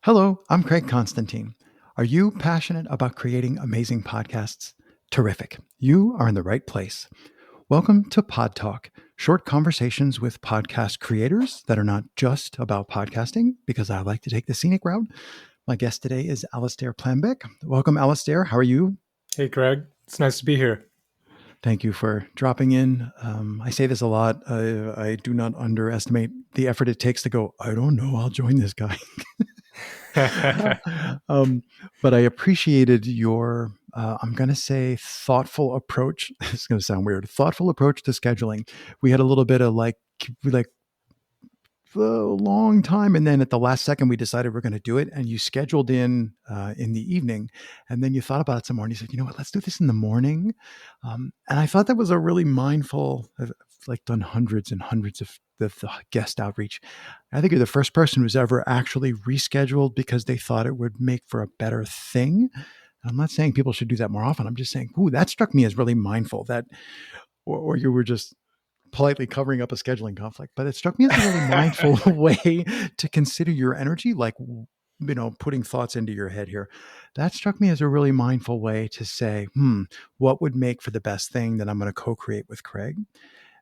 Hello, I'm Craig Constantine. Are you passionate about creating amazing podcasts? Terrific. You are in the right place. Welcome to Pod Talk, short conversations with podcast creators that are not just about podcasting, because I like to take the scenic route. My guest today is Alasdair Plambeck. Welcome, Alasdair. How are you? Hey, Greg. It's nice to be here. Thank you for dropping in. I say this a lot. I do not underestimate the effort it takes to go, I don't know, I'll join this guy. um, but I appreciated your, I'm going to say, thoughtful approach. It's going to sound weird. Thoughtful approach to scheduling. We had a little bit of like a long time, and then at the last second, we decided we're going to do it. And you scheduled in the evening, and then you thought about it some more, and you said, "You know what? Let's do this in the morning." And I thought that was a really mindful. I've like done hundreds and hundreds of the guest outreach. I think you're the first person who's ever actually rescheduled because they thought it would make for a better thing. I'm not saying people should do that more often. I'm just saying, ooh, that struck me as really mindful. That, or you were just politely covering up a scheduling conflict, but it struck me as a really mindful way to consider your energy, like, putting thoughts into your head here. That struck me as a really mindful way to say, what would make for the best thing that I'm going to co-create with Craig?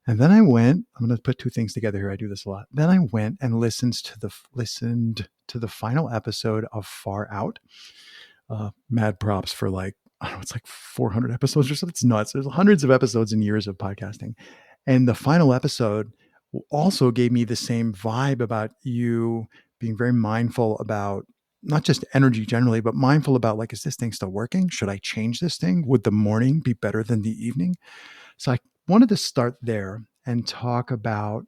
And then I'm going to put two things together here. I do this a lot. Then I went and listened to the final episode of Far Out. Mad props for I don't know, it's like 400 episodes or something. It's nuts. There's hundreds of episodes and years of podcasting. And the final episode also gave me the same vibe about you being very mindful about not just energy generally, but mindful about is this thing still working? Should I change this thing? Would the morning be better than the evening? So I wanted to start there and talk about,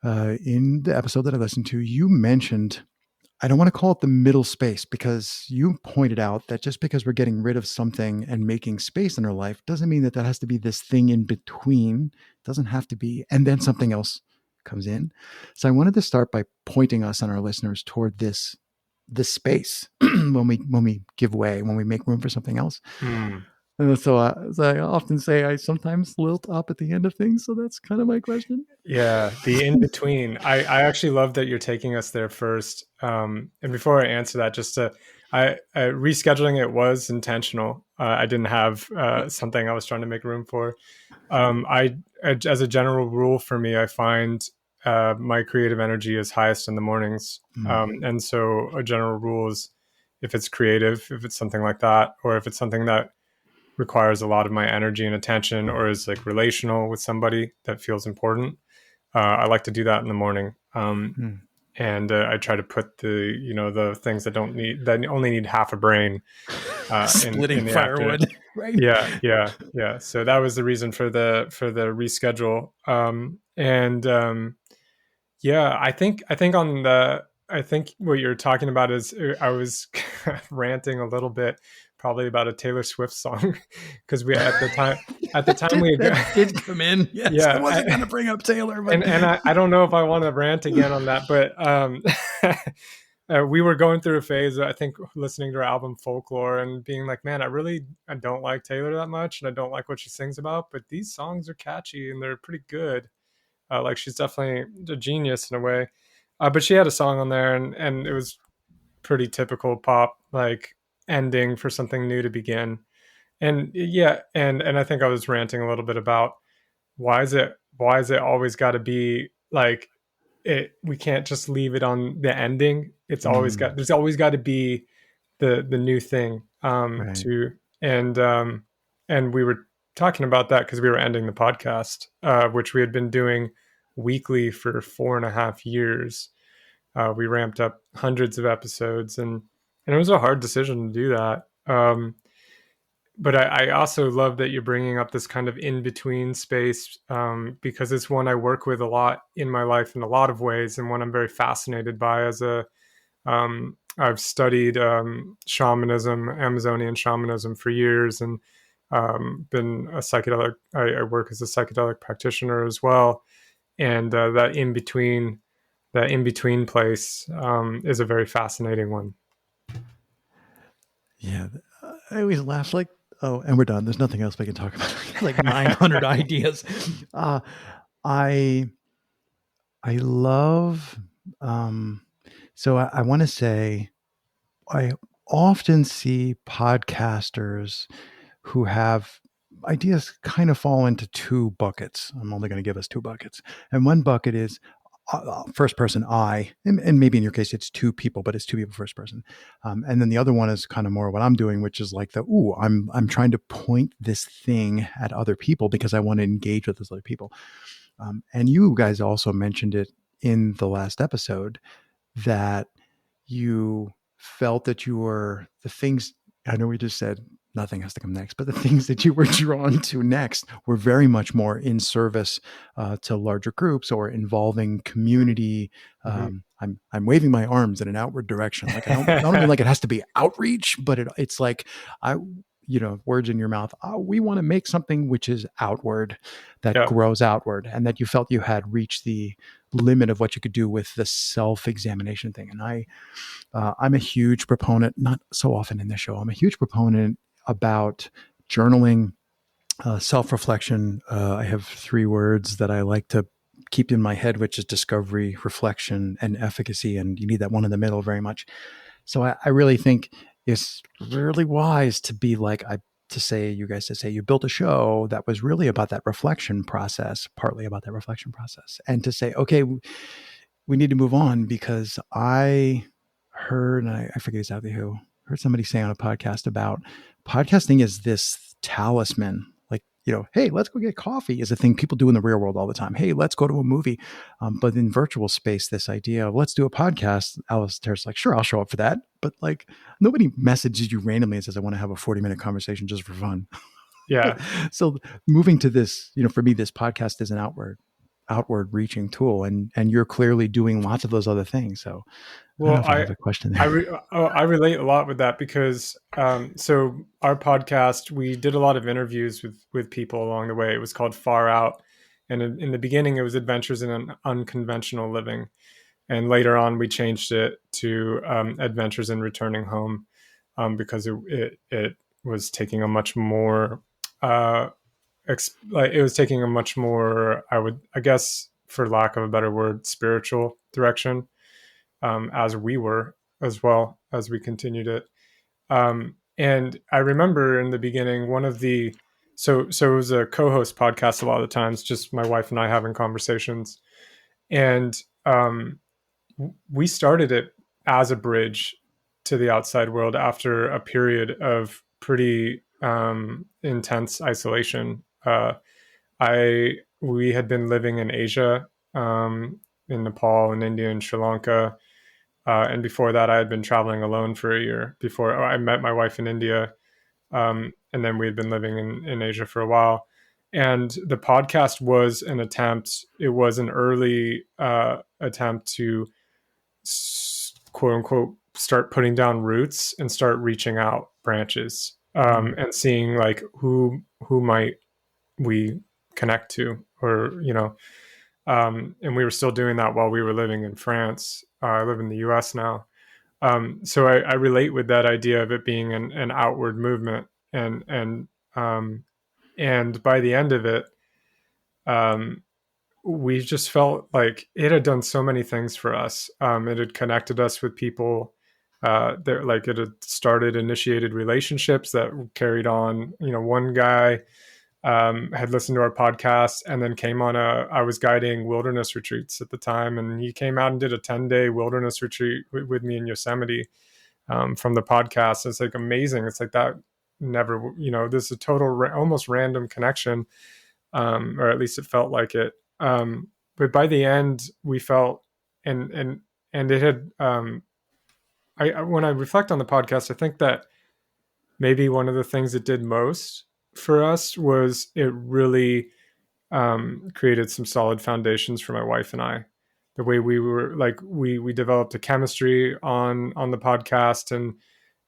in the episode that I listened to, you mentioned, I don't want to call it the middle space, because you pointed out that just because we're getting rid of something and making space in our life doesn't mean that has to be this thing in between. It doesn't have to be. And then something else comes in. So I wanted to start by pointing us and our listeners toward this space when we give way, when we make room for something else. And so, as I often say, I sometimes lilt up at the end of things. So that's kind of my question. Yeah, the in-between. I actually love that you're taking us there first. And before I answer that, rescheduling it was intentional. I didn't have something I was trying to make room for. As a general rule for me, I find my creative energy is highest in the mornings. And so a general rule is, if it's creative, if it's something like that, or if it's something that requires a lot of my energy and attention, or is relational with somebody that feels important, I like to do that in the morning. And I try to put the things that only need half a brain splitting in the firewood. afternoon. Right? Yeah. So that was the reason for the reschedule. I think what you're talking about is, I was ranting a little bit, probably about a Taylor Swift song, because we at the time we did come in. Yes, yeah, I wasn't going to bring up Taylor, but and I don't know if I want to rant again on that, but we were going through a phase, I think, listening to her album Folklore and being like, man, I don't like Taylor that much, and I don't like what she sings about, but these songs are catchy and they're pretty good. She's definitely a genius in a way. But she had a song on there, and it was pretty typical pop, ending for something new to begin. And and I think I was ranting a little bit about, why is it always got to be it? We can't just leave it on the ending. There's always got to be the new thing, right. to and we were talking about that because we were ending the podcast, which we had been doing weekly for 4.5 years. We ramped up hundreds of episodes, and it was a hard decision to do that. But I also love that you're bringing up this kind of in-between space, because it's one I work with a lot in my life in a lot of ways, and one I'm very fascinated by. I've studied shamanism, Amazonian shamanism, for years, and been a psychedelic. I work as a psychedelic practitioner as well, and that in between place is a very fascinating one. Yeah, I always laugh oh, and we're done. There's nothing else we can talk about. 900 ideas. I love. So I want to say I often see podcasters who have ideas kind of fall into two buckets. I'm only going to give us two buckets. And one bucket is first person I, and maybe in your case it's two people, but it's two people first person. And then the other one is kind of more what I'm doing, which is like I'm trying to point this thing at other people because I want to engage with those other people. And you guys also mentioned it in the last episode that you felt that you were the things, I know we just said nothing has to come next, but the things that you were drawn to next were very much more in service to larger groups or involving community. Mm-hmm. I'm waving my arms in an outward direction. Like I don't mean like it has to be outreach, but it's like I, words in your mouth. Oh, we want to make something which is outward, that Yeah. grows outward, and that you felt you had reached the limit of what you could do with the self-examination thing. And I'm a huge proponent, not so often in this show, I'm a huge proponent about journaling, self-reflection. I have three words that I like to keep in my head, which is discovery, reflection, and efficacy. And you need that one in the middle very much. So I really think it's really wise to be like, to say, you guys to say you built a show that was really about that reflection process, partly about that reflection process, and to say, okay, we need to move on because I heard, and I forget exactly who, heard somebody say on a podcast about podcasting is this talisman. Like, hey, let's go get coffee is a thing people do in the real world all the time. Hey, let's go to a movie. But in virtual space, this idea of let's do a podcast, Alasdair's like, sure, I'll show up for that. But like nobody messages you randomly and says, I want to have a 40-minute conversation just for fun. Yeah. So moving to this, for me, this podcast is an outward reaching tool, and you're clearly doing lots of those other things. So I don't know Well, if I have a question there. I relate a lot with that because so our podcast, we did a lot of interviews with people along the way. It was called Far Out, and in the beginning it was Adventures in an Unconventional Living, and later on we changed it to Adventures in Returning Home, because it was taking a much more like it was taking a much more, I guess for lack of a better word, spiritual direction, as we were as well as we continued it. And I remember in the beginning, one of the so it was a co-host podcast a lot of the times, just my wife and I having conversations, and we started it as a bridge to the outside world after a period of pretty intense isolation. I We had been living in Asia, in Nepal and India and Sri Lanka, and before that, I had been traveling alone for a year before I met my wife in India. And then we had been living in Asia for a while. And the podcast was an attempt, it was an early attempt to quote unquote start putting down roots and start reaching out branches, Mm. and seeing like who might we connect to, or and we were still doing that while we were living in France. I live in the US now. So I relate with that idea of it being an outward movement, um, and by the end of it, um, we just felt like it had done so many things for us. It had connected us with people. That like it had initiated relationships that carried on. One guy had listened to our podcast and then came on I was guiding wilderness retreats at the time, and he came out and did a 10-day wilderness retreat with me in Yosemite, from the podcast. It's like amazing. It's like that never, this is a total almost random connection, or at least it felt like it. But by the end, we felt, and it had, when I reflect on the podcast, I think that maybe one of the things it did most for us was it really created some solid foundations for my wife and I. The way we were like, we developed a chemistry on the podcast, and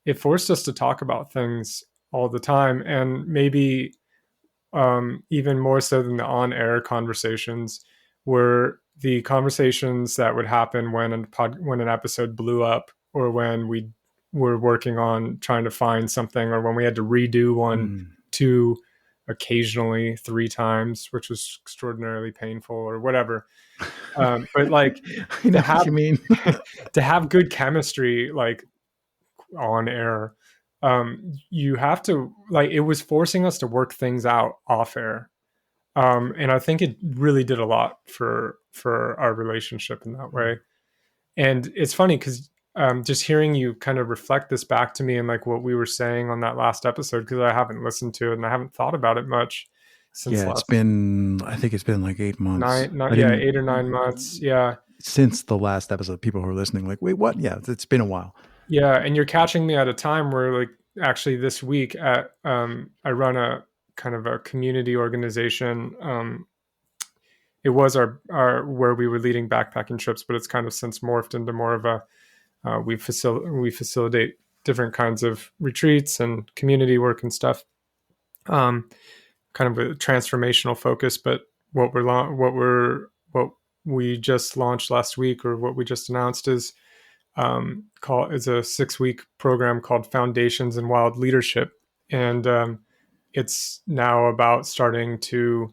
it forced us to talk about things all the time, and maybe even more so than the on-air conversations were the conversations that would happen when an episode blew up, or when we were working on trying to find something, or when we had to redo one Mm. two, occasionally three times, which was extraordinarily painful or whatever. But like I know to what have you mean. to have good chemistry, like on air, you have to, like, it was forcing us to work things out off air. And I think it really did a lot for our relationship in that way. And it's funny because just hearing you kind of reflect this back to me and like what we were saying on that last episode, because I haven't listened to it and I haven't thought about it much since Yeah, it's last been, I think it's been like 8 months. I yeah, didn't, 8 or 9 months. Yeah. since the last episode, people who are listening, like, wait, what? Yeah, it's been a while. Yeah. And you're catching me at a time where, like, actually this week at, I run a kind of a community organization. It was our where we were leading backpacking trips, but it's kind of since morphed into more of a we facilitate different kinds of retreats and community work and stuff. Um, Kind of a transformational focus, but what we just launched last week, or what we just announced, is is a 6-week program called Foundations in Wild Leadership, and it's now about starting to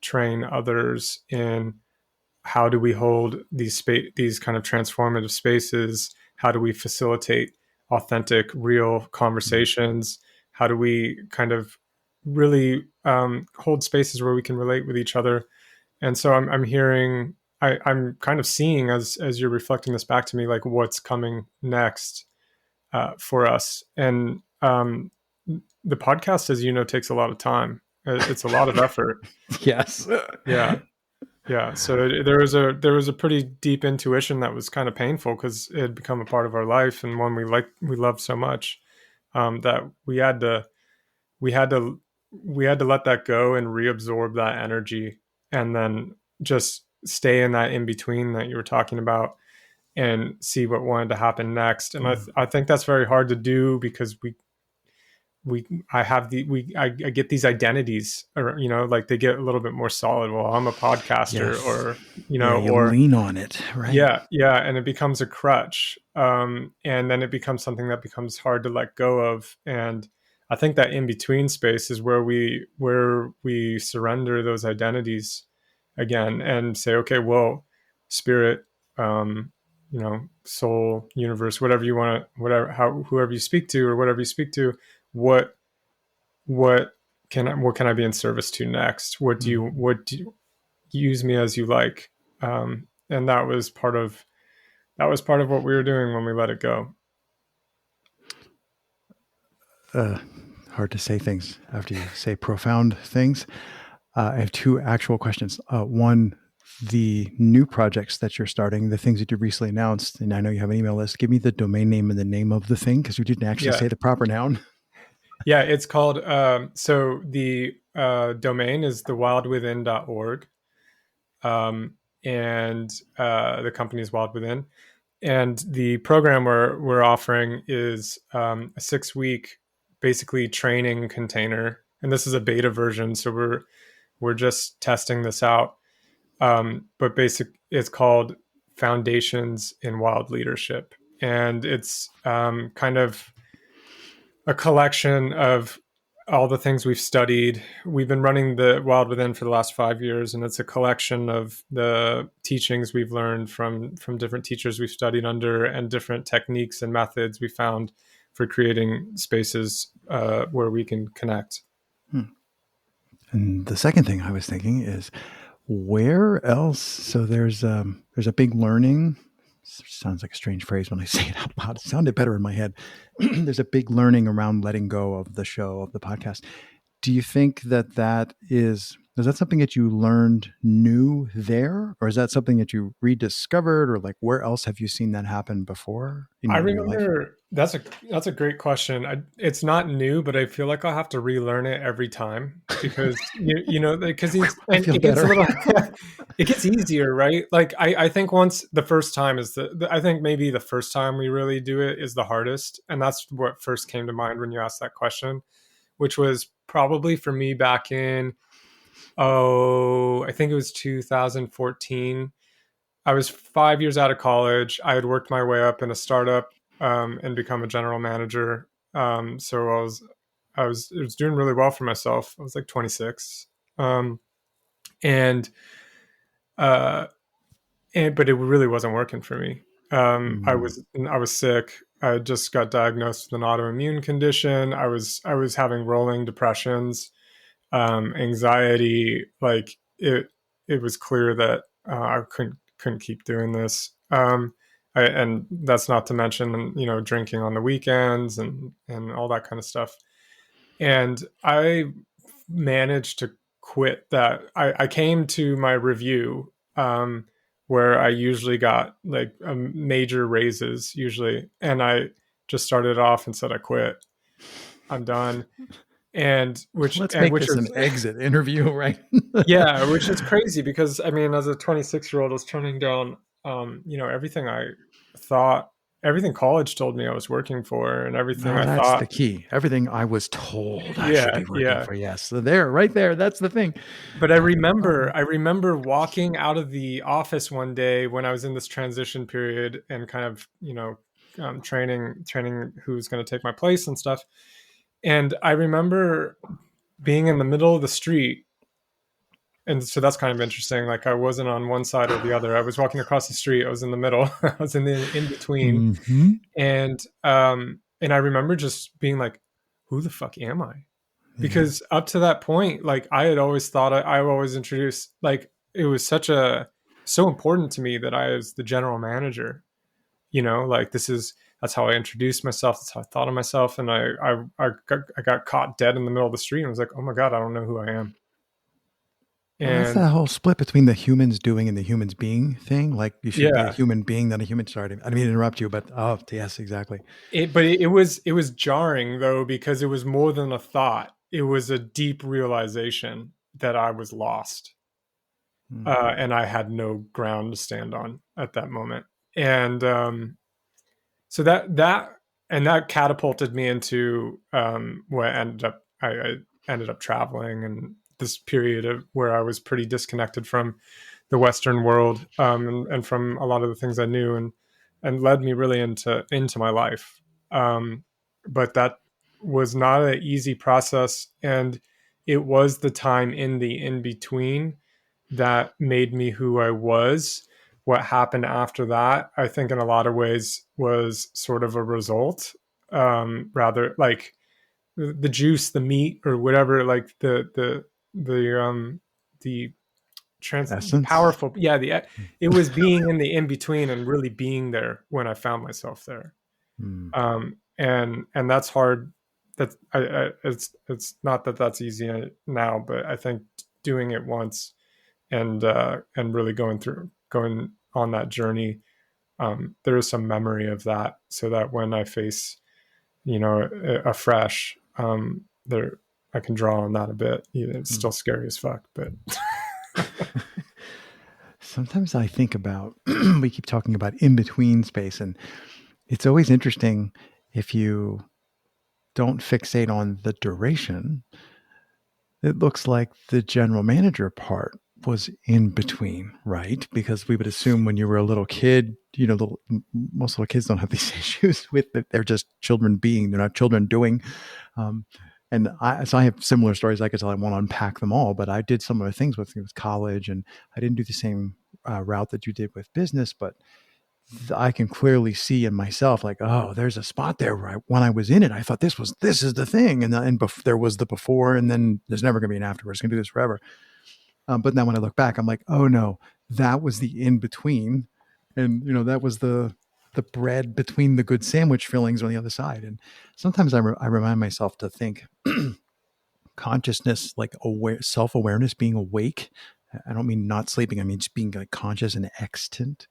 train others in how do we hold these kind of transformative spaces? How do we facilitate authentic, real conversations? How do we kind of really hold spaces where we can relate with each other? And so I'm hearing, I'm kind of seeing, as you're reflecting this back to me, like what's coming next for us. And the podcast, as you know, takes a lot of time. It's a lot of effort. Yes. Yeah. Yeah, so there was a pretty deep intuition that was kind of painful because it had become a part of our life and one we loved so much, that we had to we had to let that go and reabsorb that energy, and then just stay in that in between that you were talking about and see what wanted to happen next. And I think that's very hard to do because I get these identities, or like they get a little bit more solid. Well, I'm a podcaster, Yes. or Yeah, you or lean on it, right? yeah, and it becomes a crutch, and then it becomes something that becomes hard to let go of. And I think that in between space is where we surrender those identities again and say, okay, well, spirit, soul, universe, whatever you want to, whatever, how, whoever you speak to, or whatever you speak to, what what what can I be in service to next? What do you use me as you like? And that was part of what we were doing when we let it go. Uh, Hard to say things after you say profound things. I have two actual questions. One, the new projects that you're starting, the things that you recently announced, and I know you have an email list. Give me the domain name and the name of the thing, because you didn't actually Yeah, say the proper noun. yeah. It's called. So the domain is thewildwithin.org, and the company is Wild Within. And the program we're offering is a 6-week, basically training container. And this is a beta version, so we're just testing this out. But it's called Foundations in Wild Leadership, and it's kind of a collection of all the things we've studied. We've been running the Wild Within for the last 5 years, and it's a collection of the teachings we've learned from different teachers we've studied under, and different techniques and methods we found for creating spaces where we can connect. And the second thing I was thinking is, where else? So there's a big learning. Sounds like a strange phrase when I say it out loud. It sounded better in my head. There's a big learning around letting go of the show, of the podcast. Do you think that is that something that you learned new there, or is that something that you rediscovered, or like where else have you seen that happen before I in your life? remember that's a great question. It's not new, but I feel like I'll have to relearn it every time because because I and feel it gets a better. little it gets easier, right? Like I think once the first time is I think maybe the first time we really do it is the hardest, and that's what first came to mind when you asked that question, which was probably for me back in, I think it was 2014. I was 5 years out of college. I had worked my way up in a startup, and become a general manager. So I was doing really well for myself. I was like 26, and uh, but it really wasn't working for me. Mm, I was sick. I just got diagnosed with an autoimmune condition. I was having rolling depressions, anxiety. Like it was clear that I couldn't keep doing this. And that's not to mention, drinking on the weekends and all that kind of stuff. And I managed to quit that. I came to my review, where I usually got like major raises usually, and I just started off and said I quit. I'm done. And which Let's and make which this an is exit interview, right? yeah, which is crazy because I mean, as a 26-year-old, I was turning down, everything I thought, everything college told me I was working for, and everything No, I that's the thought. key. Everything I was told I should Yeah, be working yeah. for. Yes. So there, right there. That's the thing. But I Oh, remember, I remember walking out of the office one day when I was in this transition period and kind of, training who's going to take my place and stuff. And I remember being in the middle of the street, and so that's kind of interesting. Like I wasn't on one side or the other. I was walking across the street. I was in the middle. I was in between, mm-hmm. and I remember just being like, "Who the fuck am I?" Yeah. Because up to that point, like I had always thought, I always introduced, like it was so important to me that I was the general manager. Like that's how I introduced myself. That's how I thought of myself, and I got caught dead in the middle of the street and was like, "Oh my god, I don't know who I am." Well, that's And that whole split between the humans doing and the humans being thing. Like you should be a yeah, human being, not a human. Sorry, I didn't mean to interrupt you, but oh, yes, exactly. but it was jarring though because it was more than a thought. It was a deep realization that I was lost, Mm. and I had no ground to stand on at that moment. And so that catapulted me into what I ended up traveling, and this period of where I was pretty disconnected from the Western world, and from a lot of the things I knew, and led me really into my life. Um, but that was not an easy process, and it was the time in the in between that made me who I was. What happened after that, I think, in a lot of ways, was sort of a result, rather like the juice, the meat, or whatever, like the the Essence. powerful, yeah, it was being in the in between and really being there when I found myself there. Mm. And that's hard. It's not that that's easy now, but I think doing it once and really going on that journey, there is some memory of that, so that when I face, afresh, there I can draw on that a bit. It's Mm. still scary as fuck, but Sometimes I think about, we keep talking about in between space, and it's always interesting if you don't fixate on the duration. It looks like the general manager part was in between, right? Because we would assume when you were a little kid, most little kids don't have these issues with it. They're just children being, they're not children doing. Um, so I have similar stories I could tell. I won't unpack them all, but I did similar things with college, and I didn't do the same route that you did with business, but I can clearly see in myself, like, oh, there's a spot there where when I was in it, I thought this is the thing, there was the before, and then there's never going to be an after. It's going to do this forever. But now when I look back, I'm like, oh no, that was the in between, and that was the bread between the good sandwich fillings on the other side. And sometimes I remind myself to think consciousness, like self awareness, being awake. I don't mean not sleeping. I mean just being like conscious and extant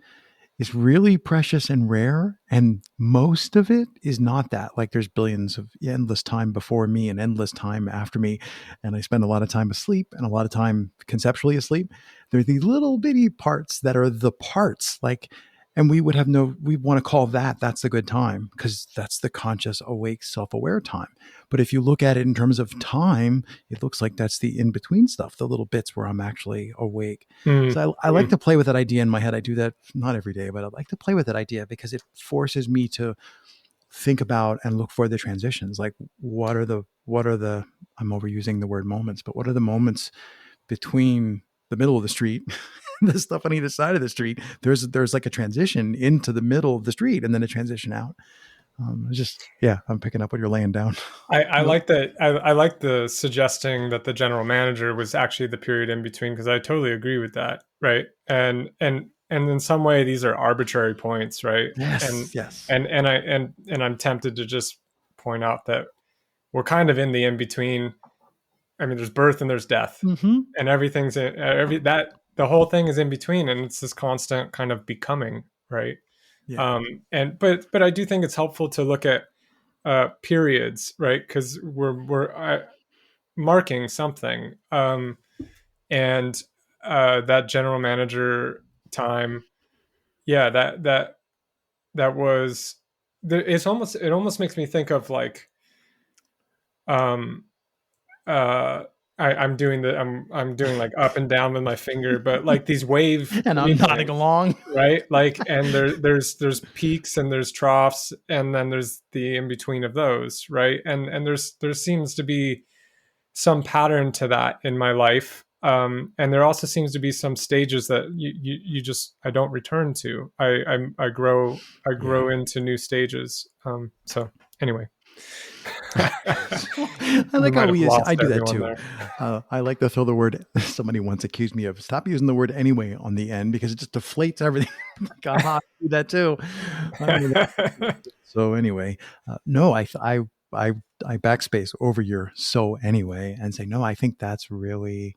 is really precious and rare. And most of it is not that. Like there's billions of endless time before me and endless time after me. And I spend a lot of time asleep and a lot of time conceptually asleep. There are these little bitty parts that are the parts, like, and we want to call that's the good time because that's the conscious, awake, self aware time. But if you look at it in terms of time, it looks like that's the in between stuff, the little bits where I'm actually awake. mm, So I like mm, to play with that idea in my head. I do that not every day, but I like to play with that idea because it forces me to think about and look for the transitions. Like what are the I'm overusing the word moments, but what are the moments between the middle of the street, the stuff on either side of the street? There's like a transition into the middle of the street and then a transition out. Just yeah, I'm picking up what you're laying down. I Nope. like that. I like the suggesting that the general manager was actually the period in between, because I totally agree with that, right? And in some way, these are arbitrary points, right? Yes, And yes. and I'm tempted to just point out that we're kind of in the in between. I mean, there's birth and there's death, Mm-hmm. and everything's in, every that the whole thing is in between, and it's this constant kind of becoming, right? Yeah, And but I do think it's helpful to look at periods, right? Because we're marking something, and that general manager time, yeah, that was. It's almost, it almost makes me think of like, um, uh, I'm doing I'm doing like up and down with my finger, but like these wave and I'm nodding wavelengths, along. right? Like, and there's peaks and there's troughs, and then there's the in between of those, right? And there seems to be some pattern to that in my life. And there also seems to be some stages that you just, I don't return to. I Yeah. grow into new stages. So anyway, So, I we like how might have we use. I lost do that everyone too. there. I like to throw the word. Somebody once accused me of stop using the word anyway on the end because it just deflates everything. Like, I do that too. So anyway, no, I I backspace over your so anyway and say no. I think that's really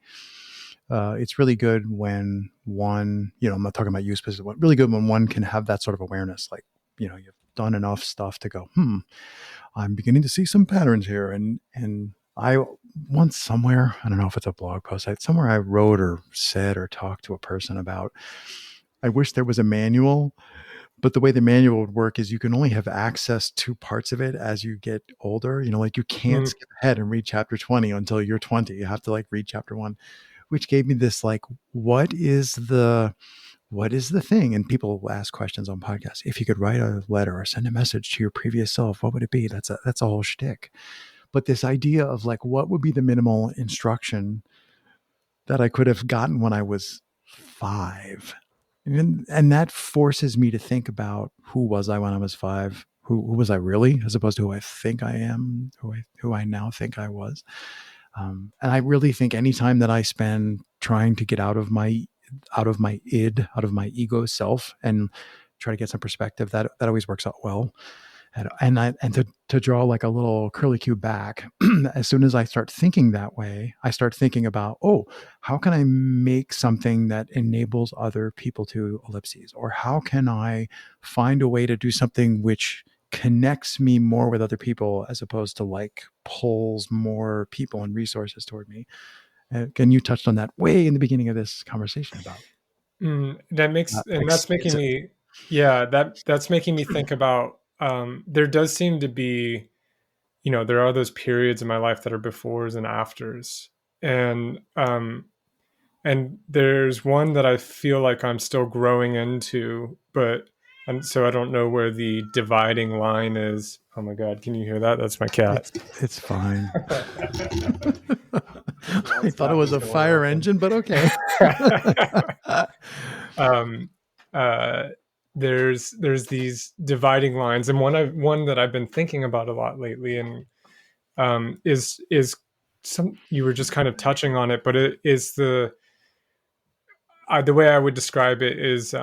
it's really good when one, I'm not talking about you specifically, really good when one can have that sort of awareness, like, you've done enough stuff to go, I'm beginning to see some patterns here. And I once somewhere, I don't know if it's a blog post, somewhere I wrote or said or talked to a person about, I wish there was a manual, but the way the manual would work is you can only have access to parts of it as you get older. Like you can't Mm, skip ahead and read chapter 20 until you're 20. You have to like read chapter one, which gave me this like, what is the thing? And people will ask questions on podcasts. If you could write a letter or send a message to your previous self, what would it be? That's a whole shtick. But this idea of like, what would be the minimal instruction that I could have gotten when I was 5? And that forces me to think about who was I when I was 5? Who was I really, as opposed to who I think I am, who I now think I was. And I really think anytime that I spend trying to get out of my id, out of my ego self, and try to get some perspective, that always works out well. And to draw like a little curly cue back, as soon as I start thinking that way, I start thinking about, oh, how can I make something that enables other people to ellipses? Or how can I find a way to do something which connects me more with other people as opposed to like pulls more people and resources toward me? And you touched on that way in the beginning of this conversation about that makes, and that's making expansive. me, yeah, that's making me think about, there does seem to be, there are those periods in my life that are befores and afters. And there's one that I feel like I'm still growing into, but, and so I don't know where the dividing line is. Oh my God, can you hear that? That's my cat. It's fine. Now I it's thought it got me was a going fire off. engine, but okay. um, uh, there's these dividing lines, and one that I've been thinking about a lot lately, and is some, you were just kind of touching on it, but it is the way I would describe it is,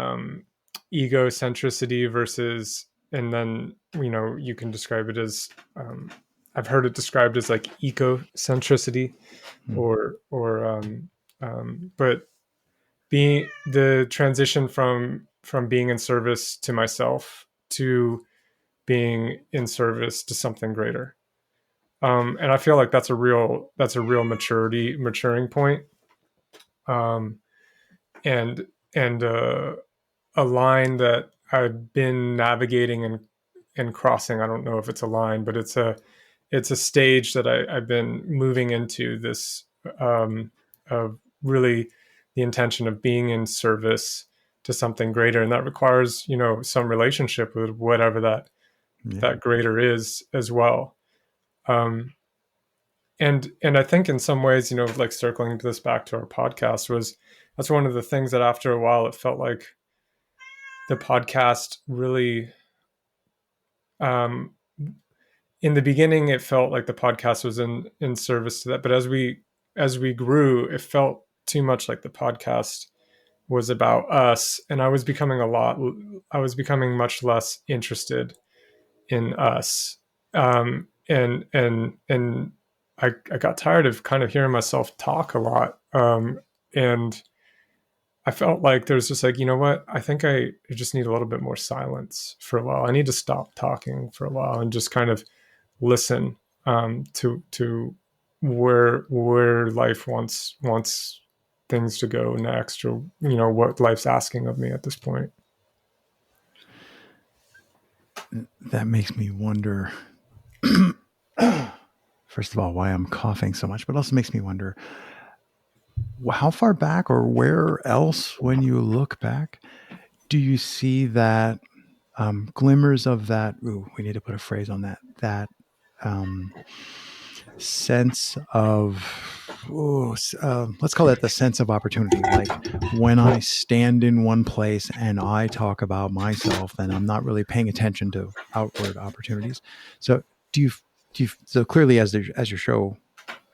egocentricity versus, and then you can describe it as, I've heard it described as like ecocentricity, Hmm. or but being the transition from being in service to myself to being in service to something greater. And I feel like that's a real maturing point. Um, and and a line that I've been navigating and crossing. I don't know if it's a line, but it's a stage that I've been moving into this, of really the intention of being in service to something greater, and that requires some relationship with whatever Yeah. that greater is as well. Um, and I think in some ways, like circling this back to our podcast, was that's one of the things that after a while it felt like the podcast really, um, in the beginning, it felt like the podcast was in service to that. But as we grew, it felt too much like the podcast was about us, and I was becoming much less interested in us. And I got tired of kind of hearing myself talk a lot. And I felt like there's just like, you know what? I think I just need a little bit more silence for a while. I need to stop talking for a while and just kind of listen, to where life wants things to go next, or what life's asking of me at this point. That makes me wonder, first of all, why I'm coughing so much, but also makes me wonder how far back or where else, when you look back, do you see that glimmers of that? Ooh, we need to put a phrase on that. That um, sense of, let's call it the sense of opportunity. Like when I stand in one place and I talk about myself, then I'm not really paying attention to outward opportunities. So do you, so clearly as your show,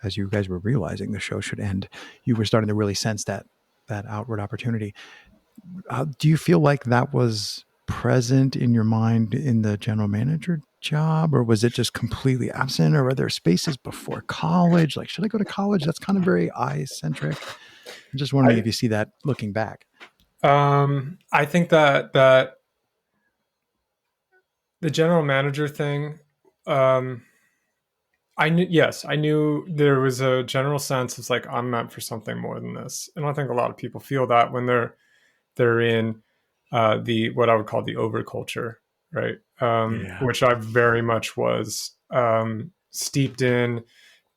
as you guys were realizing the show should end, you were starting to really sense that outward opportunity. Do you feel like that was present in your mind in the general manager job, or was it just completely absent? Or were there spaces before college? Like, should I go to college? That's kind of very eye centric. I'm just wondering if I you see that looking back. I think that the general manager thing, um, I knew there was a general sense of like, I'm meant for something more than this, and I think a lot of people feel that when they're in the what I would call the overculture, right? Yeah. Which I very much was steeped in,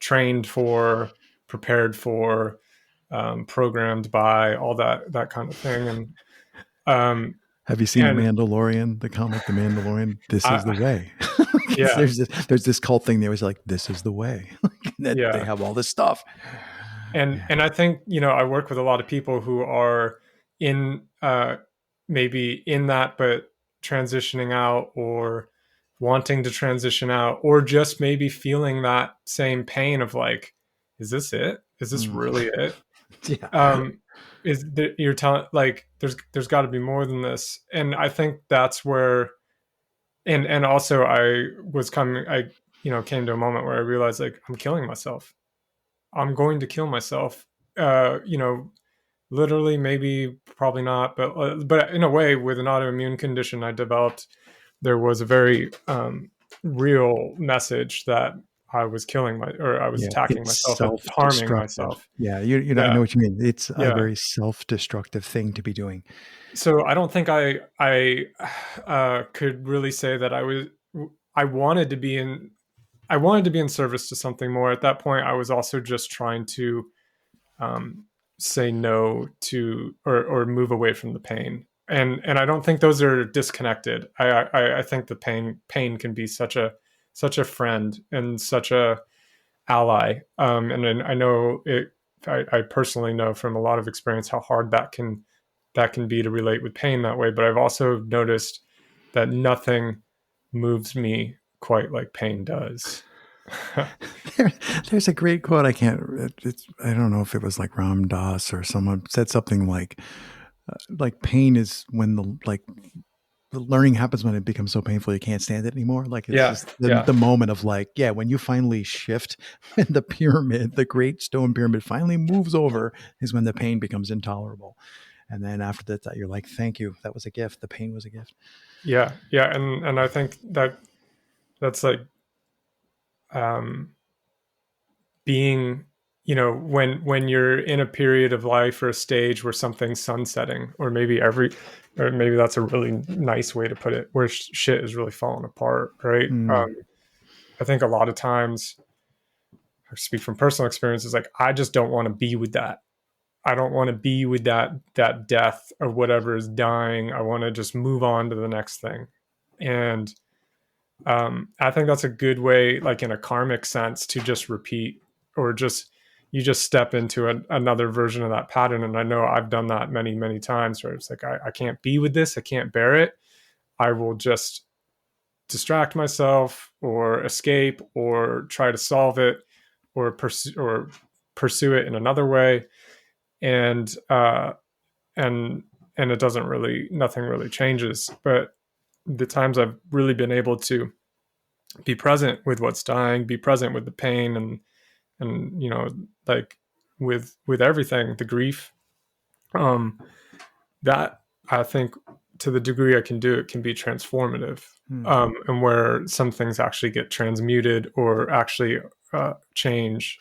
trained for, prepared for, programmed by, all that kind of thing, um, Have you seen The and Mandalorian, the comic The Mandalorian? This is the I way. yeah, There's this cult thing. They always like, this is the way. That they yeah. have all this stuff. And Yeah. I think, I work with a lot of people who are in maybe in that, but transitioning out, or wanting to transition out, or just maybe feeling that same pain of like, is this it? Is this Mm. really it? Yeah. Um, you're telling, like, there's got to be more than this, and I think that's where, and also I came to a moment where I realized, like, I'm killing myself. I'm going to kill myself. Literally, maybe, probably not, but in a way, with an autoimmune condition I developed, there was a very real message that I was Yeah, attacking it's myself, harming self-destructive. myself. Yeah, I Yeah, know what you mean. It's a yeah. very self-destructive thing to be doing. So I don't think I could really say that I wanted to be in I wanted to be in service to something more. At that point, I was also just trying to um, say no to, or move away from the pain. And I don't think those are disconnected. I think the pain can be such a friend and such a ally. And then I know it. I personally know from a lot of experience how hard that can be to relate with pain that way. But I've also noticed that nothing moves me quite like pain does. There, there's a great quote. I don't know if it was like Ram Dass or someone said something like pain is when the learning happens when it becomes so painful you can't stand it anymore. Like it's Yeah, just yeah, the moment of like, yeah, when you finally shift, when the pyramid, the great stone pyramid finally moves over, is when the pain becomes intolerable. And then after that, you're like, thank you. That was a gift. The pain was a gift. yeah, yeah. And I think that's like, um, being, when you're in a period of life or a stage where something's sunsetting, or maybe that's a really nice way to put it, where shit is really falling apart, right? Mm. I think a lot of times, I speak from personal experiences, like, I just don't want to be with that. I don't want to be with that death or whatever is dying. I want to just move on to the next thing. And I think that's a good way, like in a karmic sense, to just repeat, or just you just step into another version of that pattern. And I know I've done that many, many times, where it's like, I can't be with this, I can't bear it. I will just distract myself or escape or try to solve it or pursue it in another way. And and it doesn't really, nothing really changes. But the times I've really been able to be present with what's dying, be present with the pain, and like with everything, the grief, um that, I think, to the degree I can do it, can be transformative. Hmm. And where some things actually get transmuted or actually change,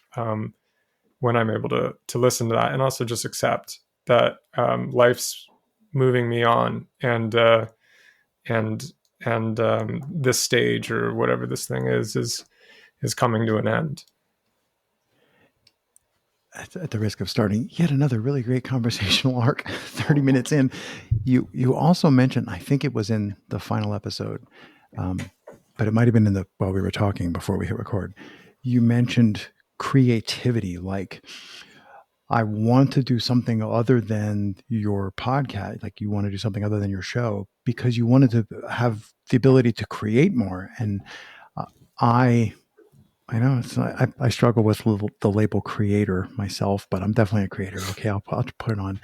when I'm able to listen to that, and also just accept that life's moving me on, and this stage, or whatever this thing is coming to an end. At the risk of starting yet another really great conversational arc, 30 minutes in, you also mentioned, I think it was in the final episode, but it might have been in the while we were talking before we hit record. You mentioned creativity, like I want to do something other than your podcast, like you want to do something other than your show because you wanted to have the ability to create more. And uh, I I know I struggle with the label creator myself, but I'm definitely a creator. Okay, I'll put it on.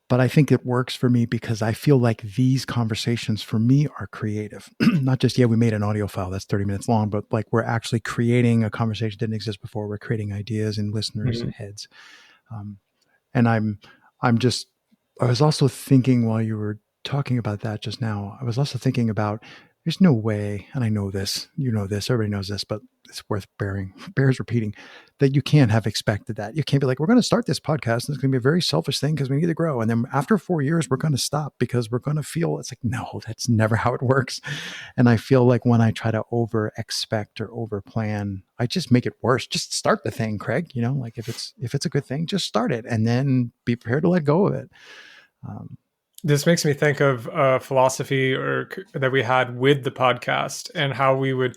But I think it works for me because I feel like these conversations for me are creative. Not just, yeah, we made an audio file that's 30 minutes long, but like we're actually creating a conversation that didn't exist before. We're creating ideas in listeners' Mm-hmm. heads. Um, and I'm just, I was also thinking while you were talking about that just now, I was also thinking about there's no way, and I know this, you know this, everybody knows this, but it's bears repeating, that you can't have expected that. You can't be like, we're going to start this podcast, and it's going to be a very selfish thing because we need to grow. And then after 4 years, we're going to stop because we're going to feel it's like, no, that's never how it works. And I feel like when I try to over expect or over plan, I just make it worse. Just start the thing, Craig. You know, like if it's a good thing, just start it and then be prepared to let go of it. Um, This makes me think of philosophy that we had with the podcast, and how we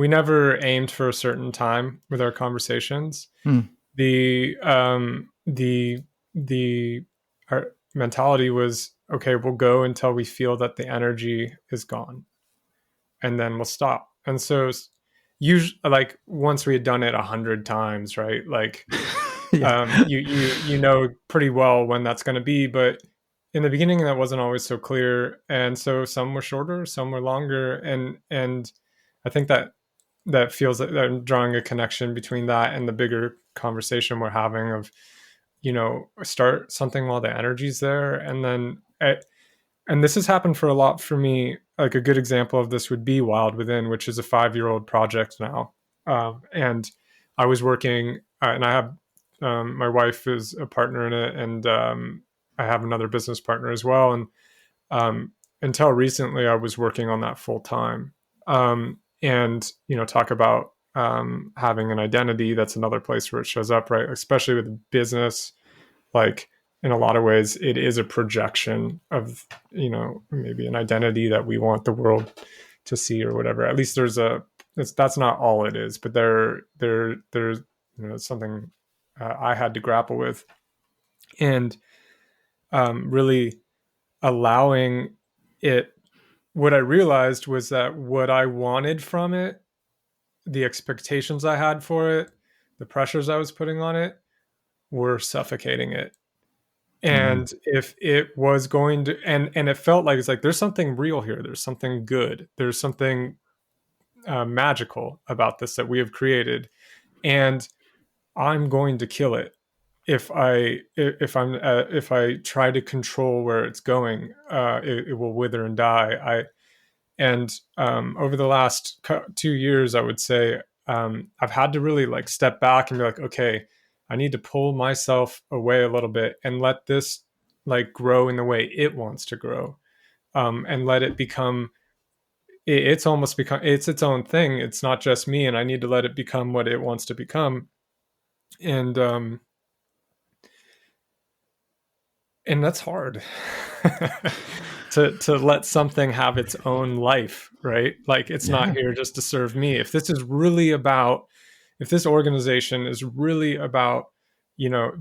never aimed for a certain time with our conversations. hmm, The our mentality was, okay, we'll go until we feel that the energy is gone, and then we'll stop. And so, usually, like, once we had done it 100 times, right? Like, yeah. you know pretty well when that's going to be. But in the beginning, that wasn't always so clear, and so some were shorter, some were longer, and I think that feels like I'm drawing a connection between that and the bigger conversation we're having of, start something while the energy's there. And then and this has happened for a lot for me. Like, a good example of this would be Wild Within, which is a 5-year-old project now. And I was working, and I have, my wife is a partner in it, and I have another business partner as well. And until recently, I was working on that full time. And talk about having an identity. That's another place where it shows up, right? Especially with business, like, in a lot of ways it is a projection of, maybe an identity that we want the world to see, or whatever. At least that's not all it is, but there's something I had to grapple with. And really allowing it, what I realized was that what I wanted from it, the expectations I had for it, the pressures I was putting on it, were suffocating it. Mm, And if it was going to, and it felt like, it's like, there's something real here, there's something good, there's something magical about this that we have created, and I'm going to kill it if I try to control where it's going. It will wither and die. Over the last 2 years, I would say, I've had to really, like, step back and be like, okay, I need to pull myself away a little bit and let this, like, grow in the way it wants to grow, and let it become. It's almost become, it's its own thing. It's not just me, and I need to let it become what it wants to become. And that's hard. To let something have its own life, right? Like, it's not yeah. here just to serve me. If this organization is really about,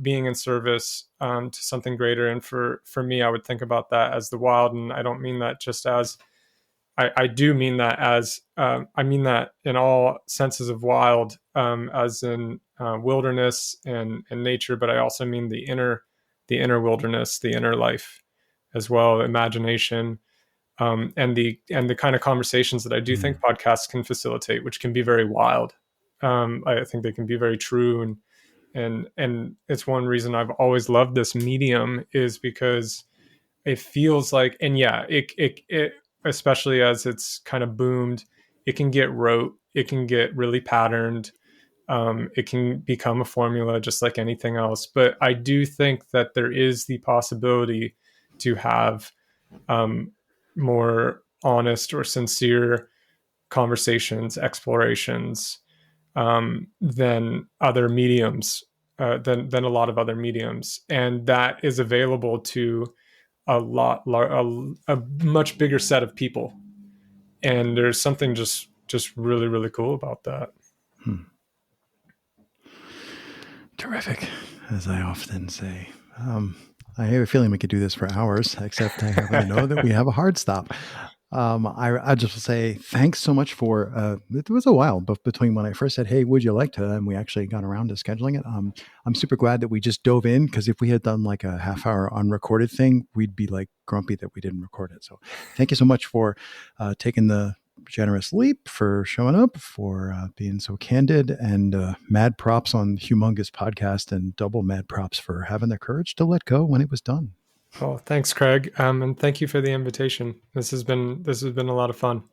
being in service, to something greater, and for me, I would think about that as the wild. And I don't mean that just as I do mean that as I mean that in all senses of wild, as in wilderness and nature, but I also mean the inner wilderness, the inner life as well, imagination, and the kind of conversations that I do think Mm. podcasts can facilitate, which can be very wild. I think they can be very true, and it's one reason I've always loved this medium is because it feels like, and yeah, it especially as it's kind of boomed, it can get rote, it can get really patterned, it can become a formula just like anything else. But I do think that there is the possibility to have um, more honest or sincere conversations, explorations, than other mediums, than a lot of other mediums, and that is available to a much bigger set of people. And there's something just really really cool about that. Hmm. Terrific, as I often say. I have a feeling we could do this for hours, except I happen to know that we have a hard stop. I just will say thanks so much for. It was a while, but between when I first said, "Hey, would you like to?" and we actually got around to scheduling it. I'm super glad that we just dove in because if we had done like a half hour unrecorded thing, we'd be like grumpy that we didn't record it. So, thank you so much for taking the generous leap, for showing up, for being so candid, and mad props on humongous podcast, and double mad props for having the courage to let go when it was done. Oh, thanks, Craig, and thank you for the invitation. This has been a lot of fun.